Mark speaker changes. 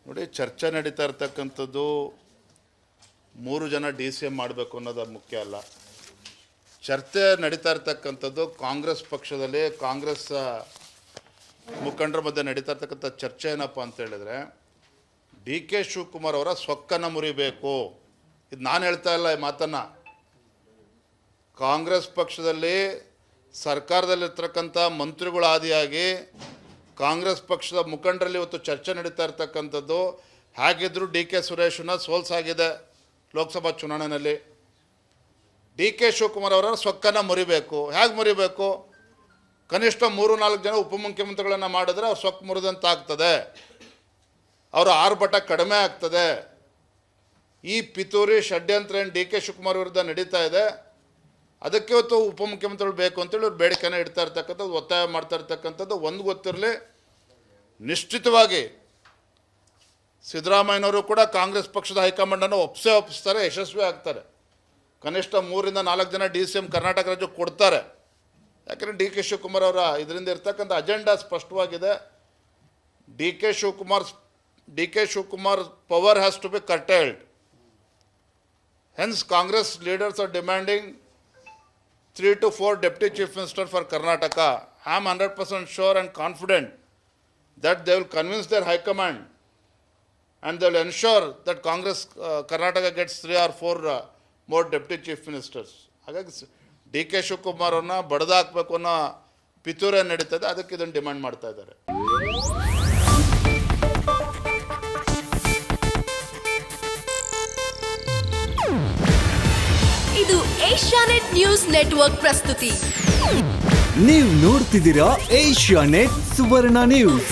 Speaker 1: ನೋಡಿ, ಚರ್ಚೆ ನಡೀತಾ ಇರ್ತಕ್ಕಂಥದ್ದು 3 ಜನ DCM ಮಾಡಬೇಕು ಅನ್ನೋದು ಮುಖ್ಯ ಅಲ್ಲ. ಚರ್ಚೆ ನಡೀತಾ ಇರ್ತಕ್ಕಂಥದ್ದು ಕಾಂಗ್ರೆಸ್ ಪಕ್ಷದಲ್ಲಿ ಕಾಂಗ್ರೆಸ್ ಮುಖಂಡರ ಮಧ್ಯೆ ನಡೀತಾ ಇರ್ತಕ್ಕಂಥ ಚರ್ಚೆ ಏನಪ್ಪ ಅಂತ ಹೇಳಿದ್ರೆ, DK ಶಿವಕುಮಾರ್ ಅವರ ಸೊಕ್ಕನ್ನು ಮುರಿಬೇಕು. ಇದು ನಾನು ಹೇಳ್ತಾ ಇಲ್ಲ ಈ ಮಾತನ್ನು. ಕಾಂಗ್ರೆಸ್ ಪಕ್ಷದಲ್ಲಿ ಸರ್ಕಾರದಲ್ಲಿರ್ತಕ್ಕಂಥ ಮಂತ್ರಿಗಳು ಆದಿಯಾಗಿ ಕಾಂಗ್ರೆಸ್ ಪಕ್ಷದ ಮುಖಂಡರಲ್ಲಿ ಇವತ್ತು ಚರ್ಚೆ ನಡೀತಾ ಇರ್ತಕ್ಕಂಥದ್ದು. ಹಾಗಿದ್ದರೂ DK ಸುರೇಶನ ಸೋಲ್ಸಾಗಿದೆ ಲೋಕಸಭಾ ಚುನಾವಣೆಯಲ್ಲಿ. DK ಶಿವಕುಮಾರ್ ಅವರ ಸೊಕ್ಕನ್ನು ಮುರಿಬೇಕು. ಹೇಗೆ ಮುರಿಬೇಕು? ಕನಿಷ್ಠ 3-4 ಜನ ಉಪಮುಖ್ಯಮಂತ್ರಿಗಳನ್ನು ಮಾಡಿದ್ರೆ ಅವ್ರು ಸೊಕ್ಕು ಮುರಿದಂತಾಗ್ತದೆ, ಅವರ ಆರ್ಭಟ ಕಡಿಮೆ ಆಗ್ತದೆ. ಈ ಪಿತೂರಿ ಷಡ್ಯಂತ್ರ ಏನು DK ಶಿವಕುಮಾರ್ ವಿರುದ್ಧ ನಡೀತಾ ಇದೆ, ಅದಕ್ಕೆ ಇವತ್ತು ಉಪಮುಖ್ಯಮಂತ್ರಿಗಳು ಬೇಕು ಅಂತೇಳಿ ಅವ್ರು ಬೇಡಿಕೆನ ಇಡ್ತಾ ಇರ್ತಕ್ಕಂಥದ್ದು, ಒತ್ತಾಯ ಮಾಡ್ತಾ ಇರ್ತಕ್ಕಂಥದ್ದು. ಒಂದು ಗೊತ್ತಿರಲಿ, ನಿಶ್ಚಿತವಾಗಿ ಸಿದ್ದರಾಮಯ್ಯನವರು ಕೂಡ ಕಾಂಗ್ರೆಸ್ ಪಕ್ಷದ ಹೈಕಮಾಂಡನ್ನು ಒಪ್ಪಿಸ್ತಾರೆ, ಯಶಸ್ವಿ ಆಗ್ತಾರೆ. ಕನಿಷ್ಠ 3-4 ಜನ DCM ಕರ್ನಾಟಕ ರಾಜ್ಯಕ್ಕೆ ಕೊಡ್ತಾರೆ. ಯಾಕಂದರೆ DK ಶಿವಕುಮಾರ್ ಅವರ ಇದರಿಂದ ಇರ್ತಕ್ಕಂಥ ಅಜೆಂಡಾ ಸ್ಪಷ್ಟವಾಗಿದೆ. DK Shivakumar power has to be curtailed. Hence Congress leaders are demanding 3 to 4 deputy chief minister for Karnataka. I am 100% sure and confident that they will convince their high command and they will ensure that Congress Karnataka gets 3 or 4 more deputy chief ministers. ಹಾಗಾಗಿ DK Shivakumar ಅವ್ರನ್ನ ಬಡದಾಕಬೇಕು ಅನ್ನೋ ಪಿತೂರಿ ನಡೀತದೆ, ಅದಕ್ಕೆ ಇದನ್ನು demand ಮಾಡ್ತಾ ಇದ್ದಾರೆ.
Speaker 2: ಇದು ಏಷ್ಯಾನೆಟ್ ನ್ಯೂಸ್ ನೆಟ್ವರ್ಕ್ ಪ್ರಸ್ತುತಿ.
Speaker 3: ನೀವು ನೋಡ್ತಿದ್ದೀರಾ ಏಷ್ಯಾನೆಟ್ ಸುವರ್ಣ ನ್ಯೂಸ್.